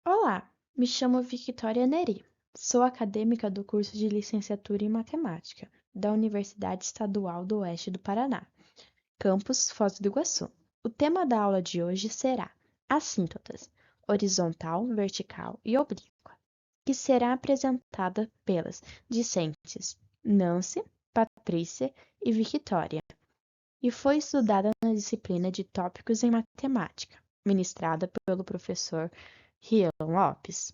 Olá, me chamo Victoria Neri. Sou acadêmica do curso de Licenciatura em Matemática da Universidade Estadual do Oeste do Paraná, campus Foz do Iguaçu. O tema da aula de hoje será assíntotas, horizontal, vertical e oblíqua, que será apresentada pelas discentes Nancy, Patrícia e Victoria, e foi estudada na disciplina de Tópicos em Matemática, ministrada pelo professor Rian Lopes.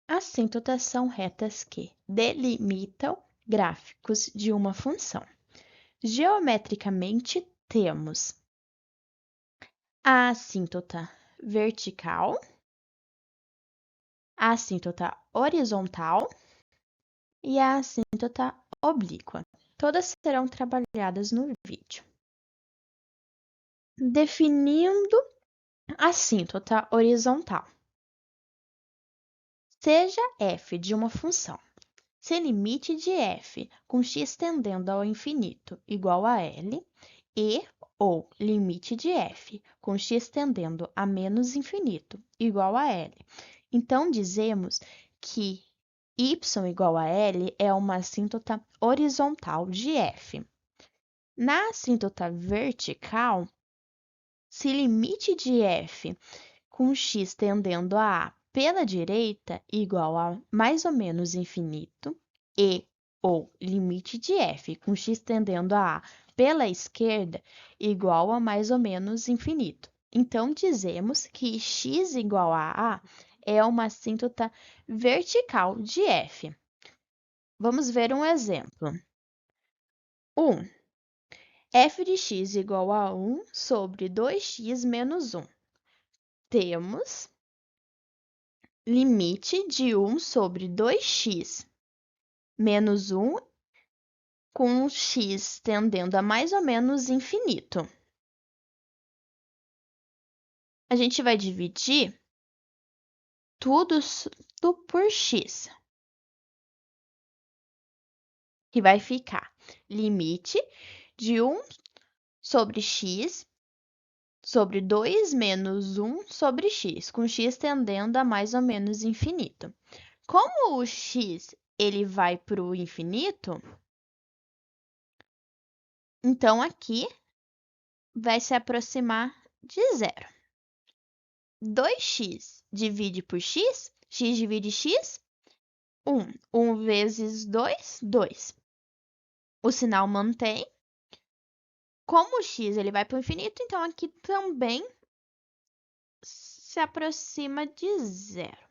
Assíntotas são retas que delimitam gráficos de uma função. Geometricamente, temos a assíntota vertical, a assíntota horizontal e a assíntota oblíqua. Todas serão trabalhadas no vídeo. Definindo a assíntota horizontal. Seja f de uma função se limite de f com x tendendo ao infinito igual a L e ou limite de f com x tendendo a menos infinito igual a L. Então, dizemos que y igual a L é uma assíntota horizontal de f. Na assíntota vertical, se limite de f com x tendendo a pela direita igual a mais ou menos infinito e ou limite de f com x tendendo a pela esquerda igual a mais ou menos infinito. Então, dizemos que x igual a é uma assíntota vertical de f. Vamos ver um exemplo. 1. f de x igual a 1 sobre 2x menos 1. Temos limite de 1 sobre 2x menos 1 com x tendendo a mais ou menos infinito. A gente vai dividir tudo por x, que vai ficar limite de 1 sobre x sobre 2 menos 1 sobre x, com x tendendo a mais ou menos infinito. Como o x ele vai para o infinito, então aqui vai se aproximar de zero. 2x divide por x, x divide x, 1. 1 vezes 2, 2. O sinal mantém. Como o x ele vai para o infinito, então aqui também se aproxima de zero.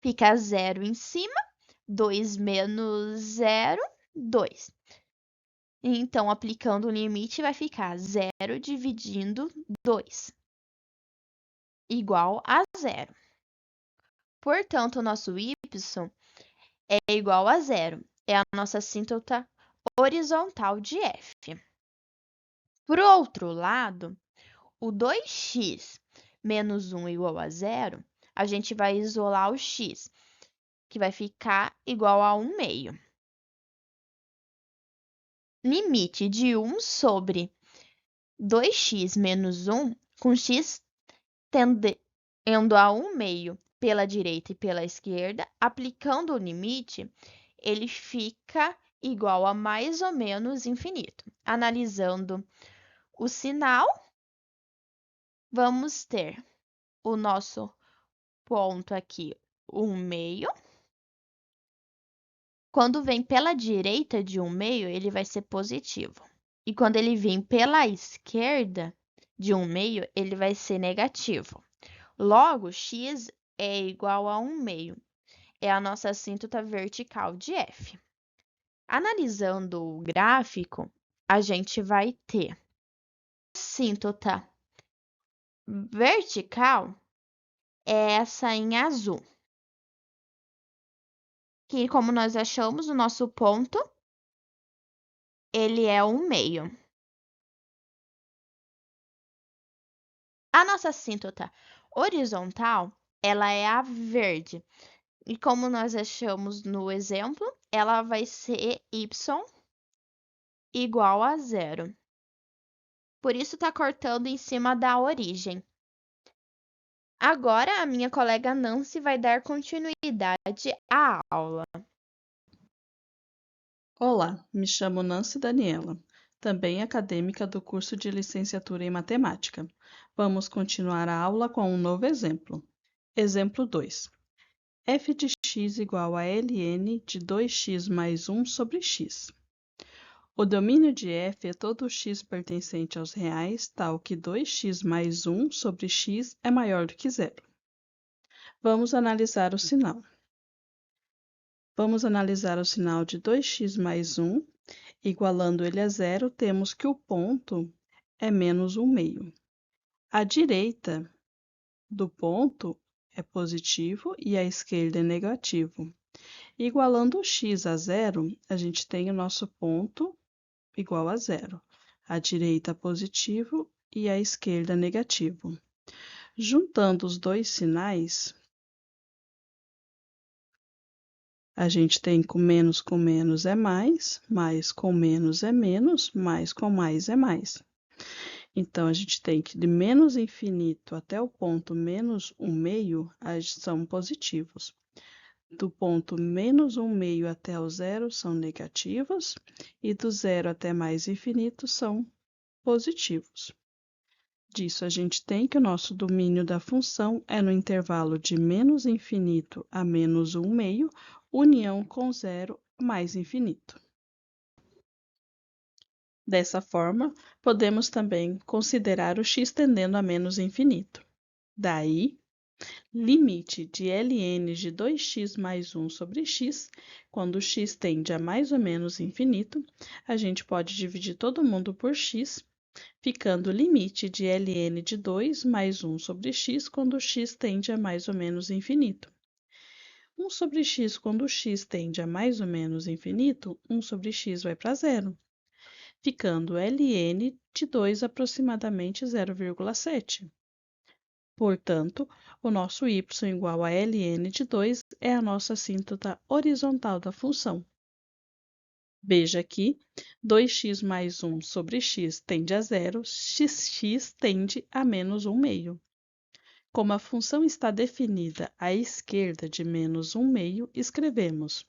Fica zero em cima, 2 menos 0, 2. Então, aplicando o limite, vai ficar 0 dividindo 2, igual a 0. Portanto, o nosso y é igual a 0. É a nossa assíntota horizontal de f. Por outro lado, o 2x menos 1 igual a 0, a gente vai isolar o x, que vai ficar igual a 1 meio. Limite de 1 sobre 2x menos 1, com x tendendo a 1 meio pela direita e pela esquerda, aplicando o limite, ele fica igual a mais ou menos infinito. Analisando o sinal, vamos ter o nosso ponto aqui, 1 meio. Quando vem pela direita de 1 meio, ele vai ser positivo. E quando ele vem pela esquerda de 1 meio, ele vai ser negativo. Logo, x é igual a 1 meio. É a nossa assíntota vertical de f. Analisando o gráfico, a gente vai ter a assíntota vertical é essa em azul, que como nós achamos, o nosso ponto, ele é 1 meio. A nossa assíntota horizontal, ela é a verde. E como nós achamos no exemplo, ela vai ser y igual a 0. Por isso, está cortando em cima da origem. Agora a minha colega Nancy vai dar continuidade à aula. Olá, me chamo Nancy Daniela, também acadêmica do curso de Licenciatura em Matemática. Vamos continuar a aula com um novo exemplo. Exemplo 2. f de x igual a ln de 2x mais 1 sobre x. O domínio de f é todo x pertencente aos reais, tal que 2x mais 1 sobre x é maior do que zero. Vamos analisar o sinal. Vamos analisar o sinal de 2x mais 1. Igualando ele a zero, temos que o ponto é menos 1/2. A direita do ponto é positivo e a esquerda é negativo. Igualando o x a zero, a gente tem o nosso ponto igual a zero. A direita positivo e a esquerda negativo. Juntando os dois sinais, a gente tem com menos é mais com menos é menos, mais com mais é mais. Então, a gente tem que de menos infinito até o ponto menos 1/2, são positivos. Do ponto menos 1/2 até o zero são negativos, e do zero até mais infinito são positivos. Disso, a gente tem que o nosso domínio da função é no intervalo de menos infinito a menos 1/2, união com zero mais infinito. Dessa forma, podemos também considerar o x tendendo a menos infinito. Daí, limite de ln de 2x mais 1 sobre x, quando x tende a mais ou menos infinito, a gente pode dividir todo mundo por x, ficando o limite de ln de 2 mais 1 sobre x, quando x tende a mais ou menos infinito. 1 sobre x, quando x tende a mais ou menos infinito, 1 sobre x vai para zero, ficando ln de 2 aproximadamente 0,7. Portanto, o nosso y igual a ln de 2 é a nossa assíntota horizontal da função. Veja aqui, 2x mais 1 sobre x tende a zero, x tende a menos 1/2. Como a função está definida à esquerda de menos 1/2, escrevemos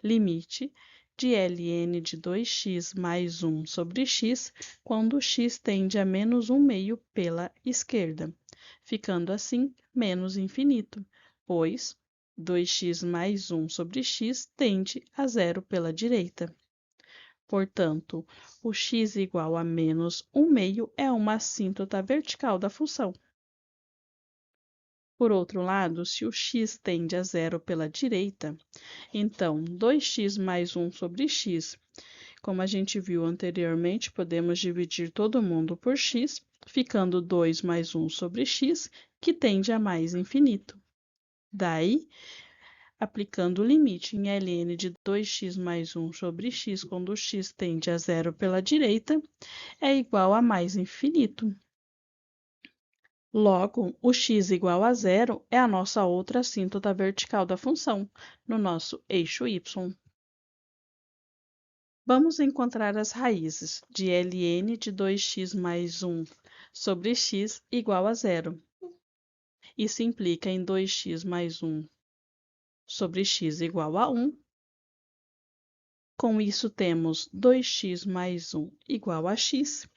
limite de ln de 2x mais 1 sobre x, quando x tende a menos 1/2 pela esquerda, ficando assim menos infinito, pois 2x mais 1 sobre x tende a zero pela direita. Portanto, o x igual a menos 1/2 é uma assíntota vertical da função. Por outro lado, se o x tende a zero pela direita, então 2x mais 1 sobre x, como a gente viu anteriormente, podemos dividir todo mundo por x, ficando 2 mais 1 sobre x, que tende a mais infinito. Daí, aplicando o limite em ln de 2x mais 1 sobre x, quando x tende a zero pela direita, é igual a mais infinito. Logo, o x igual a zero é a nossa outra assíntota vertical da função, no nosso eixo y. Vamos encontrar as raízes de ln de 2x mais 1 sobre x igual a zero. Isso implica em 2x mais 1 sobre x igual a 1. Com isso, temos 2x mais 1 igual a x,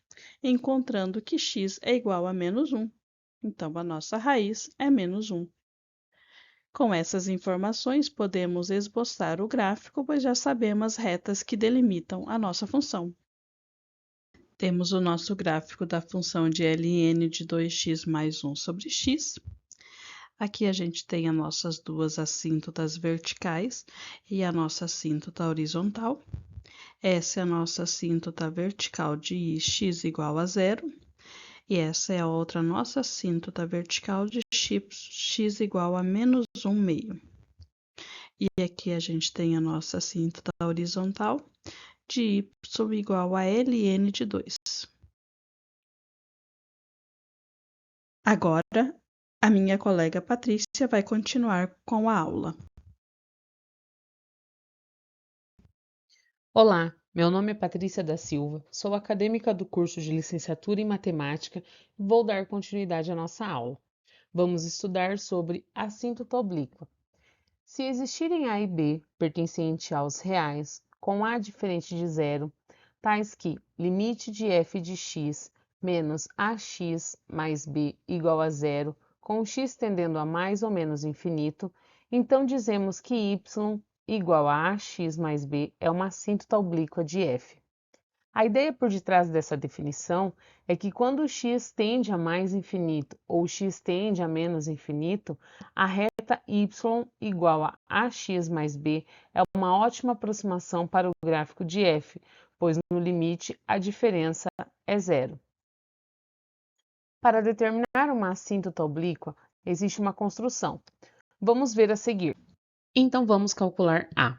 encontrando que x é igual a menos 1. Então, a nossa raiz é menos 1. Com essas informações, podemos esboçar o gráfico, pois já sabemos as retas que delimitam a nossa função. Temos o nosso gráfico da função de ln de 2x mais 1 sobre x. Aqui a gente tem as nossas duas assíntotas verticais e a nossa assíntota horizontal. Essa é a nossa assíntota vertical de x igual a zero. E essa é a outra nossa assíntota vertical de x igual a menos 1/2. E aqui a gente tem a nossa assíntota horizontal de y igual a ln de 2. Agora, a minha colega Patrícia vai continuar com a aula. Olá, meu nome é Patrícia da Silva, sou acadêmica do curso de Licenciatura em Matemática e vou dar continuidade à nossa aula. Vamos estudar sobre assíntota oblíqua. Se existirem A e B pertencentes aos reais, com A diferente de zero, tais que limite de f de x menos ax mais b igual a zero, com x tendendo a mais ou menos infinito, então dizemos que y igual a ax mais b é uma assíntota oblíqua de f. A ideia por detrás dessa definição é que quando x tende a mais infinito ou x tende a menos infinito, a reta y igual a ax mais b é uma ótima aproximação para o gráfico de f, pois no limite a diferença é zero. Para determinar uma assíntota oblíqua, existe uma construção. Vamos ver a seguir. Então vamos calcular A.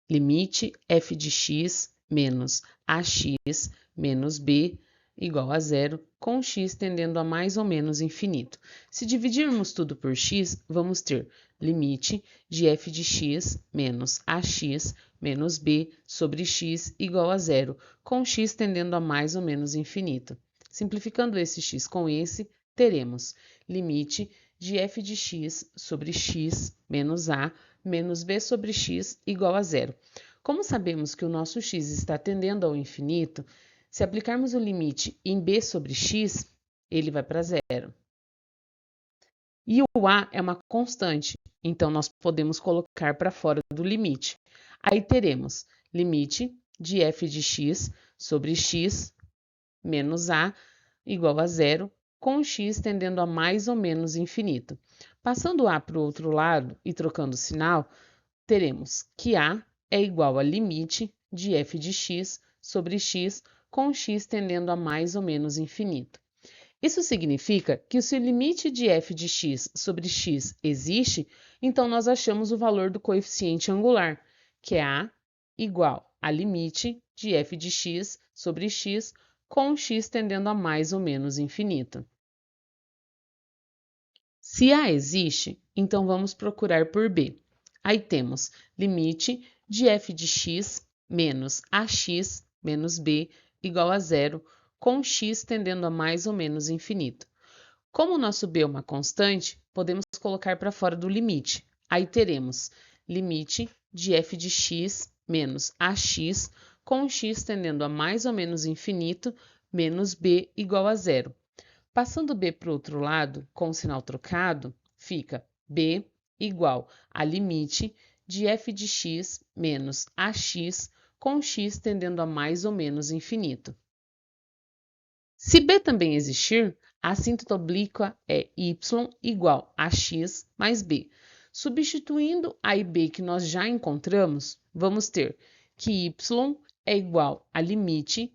Limite f de x menos ax menos b igual a zero, com x tendendo a mais ou menos infinito. Se dividirmos tudo por x, vamos ter limite de f de x menos ax menos b sobre x igual a zero, com x tendendo a mais ou menos infinito. Simplificando esse x com esse, teremos limite de f de x sobre x menos a menos b sobre x igual a zero. Como sabemos que o nosso x está tendendo ao infinito, se aplicarmos o limite em b sobre x, ele vai para zero. E o a é uma constante, então nós podemos colocar para fora do limite. Aí teremos limite de f de x sobre x menos a igual a zero, com x tendendo a mais ou menos infinito. Passando a para o outro lado e trocando o sinal, teremos que a é igual a limite de f de x sobre x, com x tendendo a mais ou menos infinito. Isso significa que se o limite de f de x sobre x existe, então nós achamos o valor do coeficiente angular, que é a igual a limite de f de x sobre x, com x tendendo a mais ou menos infinito. Se A existe, então vamos procurar por B. Aí temos limite de f de x menos ax menos b igual a zero, com x tendendo a mais ou menos infinito. Como o nosso b é uma constante, podemos colocar para fora do limite. Aí teremos limite de f de x menos ax, com x tendendo a mais ou menos infinito, menos b igual a zero. Passando b para o outro lado, com o sinal trocado, fica b igual a limite de f de x menos ax, com x tendendo a mais ou menos infinito. Se b também existir, a assíntota oblíqua é y igual a x mais b. Substituindo a e b que nós já encontramos, vamos ter que y é igual a limite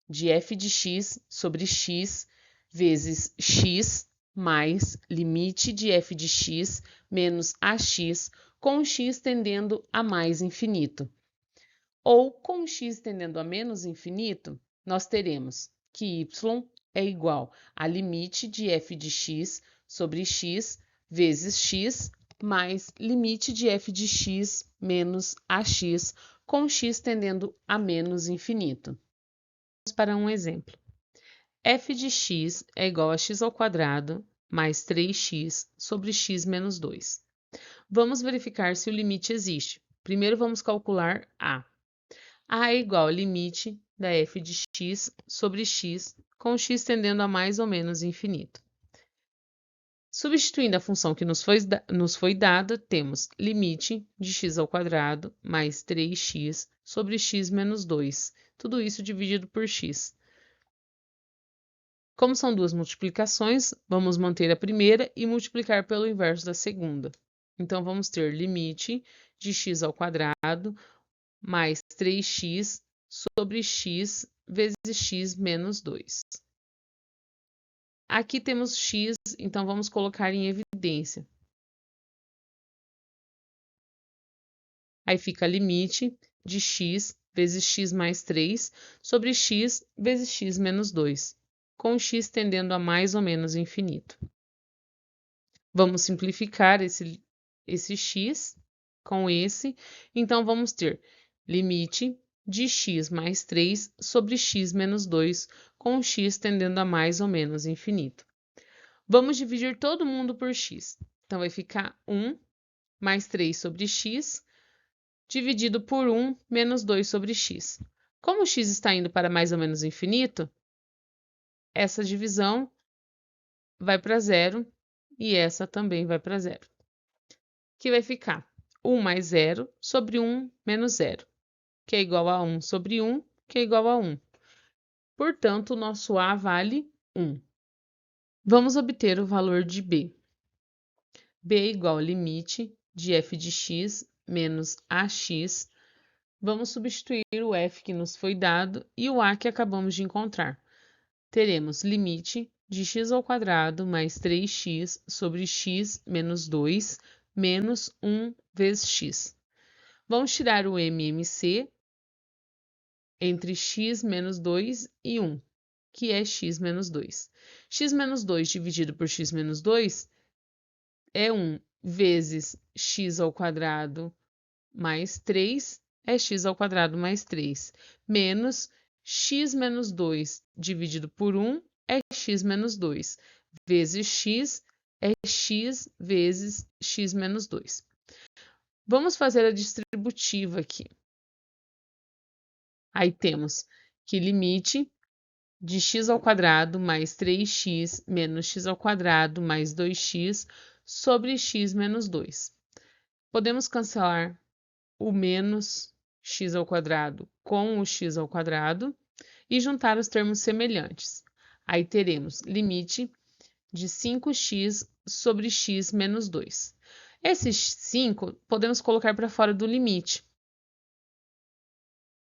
de f de x sobre x vezes x mais limite de f de x menos ax, com x tendendo a mais infinito. Ou com x tendendo a menos infinito, nós teremos que y é igual a limite de f de x sobre x vezes x mais limite de f de x menos ax, com x tendendo a menos infinito. Vamos para um exemplo. F de x é igual a x ao quadrado mais 3x sobre x menos 2. Vamos verificar se o limite existe. Primeiro vamos calcular A. A é igual ao limite da f de x sobre x, com x tendendo a mais ou menos infinito. Substituindo a função que nos foi dada, temos limite de x ao quadrado mais 3x sobre x menos 2. Tudo isso dividido por x. Como são duas multiplicações, vamos manter a primeira e multiplicar pelo inverso da segunda. Então, vamos ter limite de x ao quadrado mais 3x sobre x vezes x menos 2. Aqui temos x, então vamos colocar em evidência. Aí fica limite de x vezes x mais 3 sobre x vezes x menos 2, com x tendendo a mais ou menos infinito. Vamos simplificar esse x com esse, então vamos ter limite de x mais 3 sobre x menos 2, com x tendendo a mais ou menos infinito. Vamos dividir todo mundo por x. Então, vai ficar 1 mais 3 sobre x, dividido por 1 menos 2 sobre x. Como o x está indo para mais ou menos infinito, essa divisão vai para zero e essa também vai para zero. Que vai ficar 1 mais 0 sobre 1 menos 0, que é igual a 1 sobre 1, que é igual a 1. Portanto, o nosso A vale 1. Vamos obter o valor de B. B é igual ao limite de f de x menos ax. Vamos substituir o f que nos foi dado e o a que acabamos de encontrar. Teremos limite de x ao quadrado mais 3x sobre x menos 2 menos 1 vezes x. Vamos tirar o MMC entre x menos 2 e 1, que é x menos 2. X menos 2 dividido por x menos 2 é 1 vezes x ao quadrado mais 3, é x ao quadrado mais 3, menos x menos 2 dividido por 1 é x menos 2, vezes x é x vezes x menos 2. Vamos fazer a distributiva aqui. Aí temos que limite de x ao quadrado mais 3x menos x ao quadrado mais 2x sobre x menos 2. Podemos cancelar o menos x ao quadrado com o x ao quadrado e juntar os termos semelhantes. Aí teremos limite de 5x sobre x menos 2. Esse 5 podemos colocar para fora do limite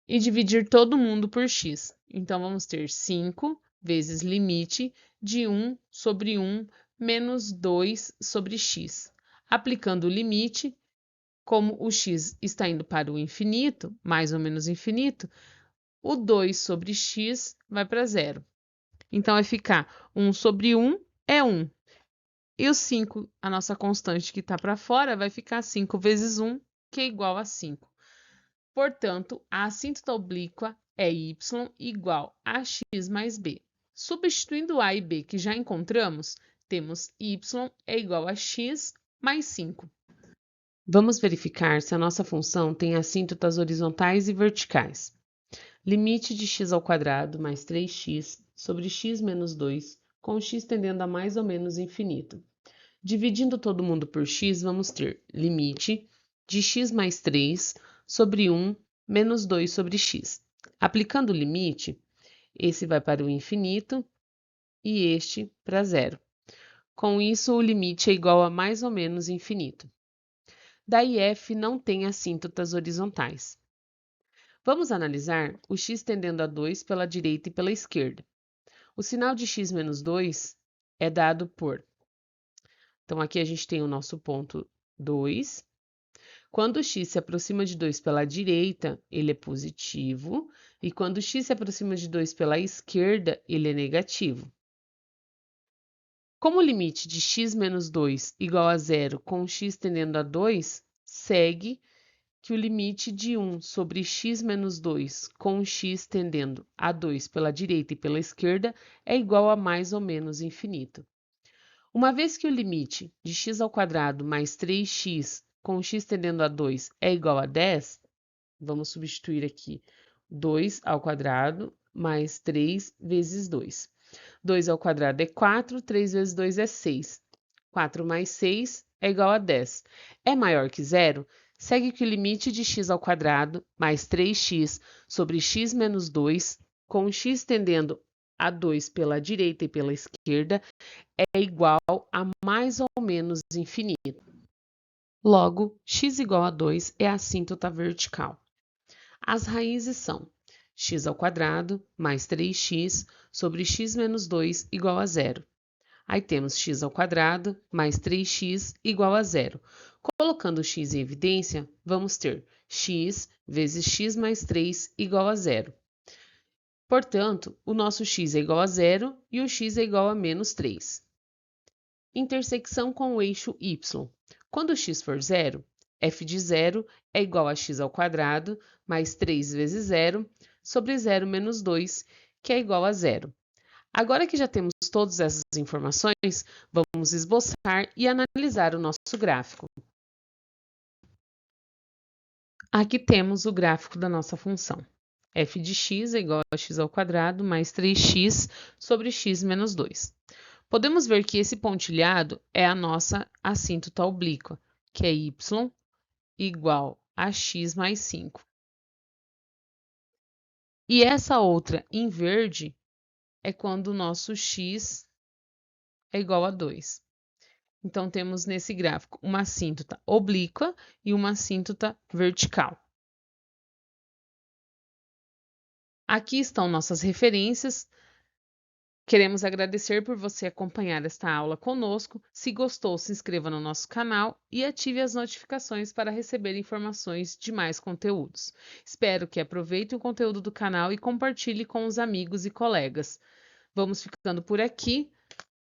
e dividir todo mundo por x. Então, vamos ter 5 vezes limite de 1 sobre 1 menos 2 sobre x. Aplicando o limite, como o x está indo para o infinito, mais ou menos infinito, o 2 sobre x vai para zero. Então, vai ficar 1 sobre 1 é 1. E o 5, a nossa constante que está para fora, vai ficar 5 vezes 1, que é igual a 5. Portanto, a assíntota oblíqua é y igual a x mais b. Substituindo a e b que já encontramos, temos y é igual a x mais 5. Vamos verificar se a nossa função tem assíntotas horizontais e verticais. Limite de x ao quadrado mais 3x sobre x menos 2, com x tendendo a mais ou menos infinito. Dividindo todo mundo por x, vamos ter limite de x mais 3 sobre 1 menos 2 sobre x. Aplicando o limite, esse vai para o infinito e este para zero. Com isso, o limite é igual a mais ou menos infinito. Daí f não tem assíntotas horizontais. Vamos analisar o x tendendo a 2 pela direita e pela esquerda. O sinal de x menos 2 é dado por... Então, aqui a gente tem o nosso ponto 2. Quando o x se aproxima de 2 pela direita, ele é positivo. E quando o x se aproxima de 2 pela esquerda, ele é negativo. Como o limite de x menos 2 igual a zero com x tendendo a 2, segue que o limite de 1 sobre x menos 2 com x tendendo a 2 pela direita e pela esquerda é igual a mais ou menos infinito. Uma vez que o limite de x ao quadrado mais 3x com x tendendo a 2 é igual a 10, vamos substituir aqui 2 ao quadrado mais 3 vezes 2. 2 ao quadrado é 4, 3 vezes 2 é 6. 4 mais 6 é igual a 10. É maior que zero? Segue que o limite de x ao quadrado mais 3x sobre x menos 2, com x tendendo a 2 pela direita e pela esquerda, é igual a mais ou menos infinito. Logo, x igual a 2 é a assíntota vertical. As raízes são x ao quadrado mais 3x sobre x menos 2 igual a zero. Aí temos x ao quadrado mais 3x igual a zero. Colocando o x em evidência, vamos ter x vezes x mais 3 igual a zero. Portanto, o nosso x é igual a zero e o x é igual a menos 3. Intersecção com o eixo y. Quando x for zero, f de zero é igual a x ao quadrado mais 3 vezes zero sobre 0 menos 2, que é igual a zero. Agora que já temos todas essas informações, vamos esboçar e analisar o nosso gráfico. Aqui temos o gráfico da nossa função. f de x é igual a x ao quadrado mais 3x sobre x menos 2. Podemos ver que esse pontilhado é a nossa assíntota oblíqua, que é y igual a x mais 5. E essa outra em verde é quando o nosso x é igual a 2. Então, temos nesse gráfico uma assíntota oblíqua e uma assíntota vertical. Aqui estão nossas referências. Queremos agradecer por você acompanhar esta aula conosco. Se gostou, se inscreva no nosso canal e ative as notificações para receber informações de mais conteúdos. Espero que aproveite o conteúdo do canal e compartilhe com os amigos e colegas. Vamos ficando por aqui.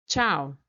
Tchau!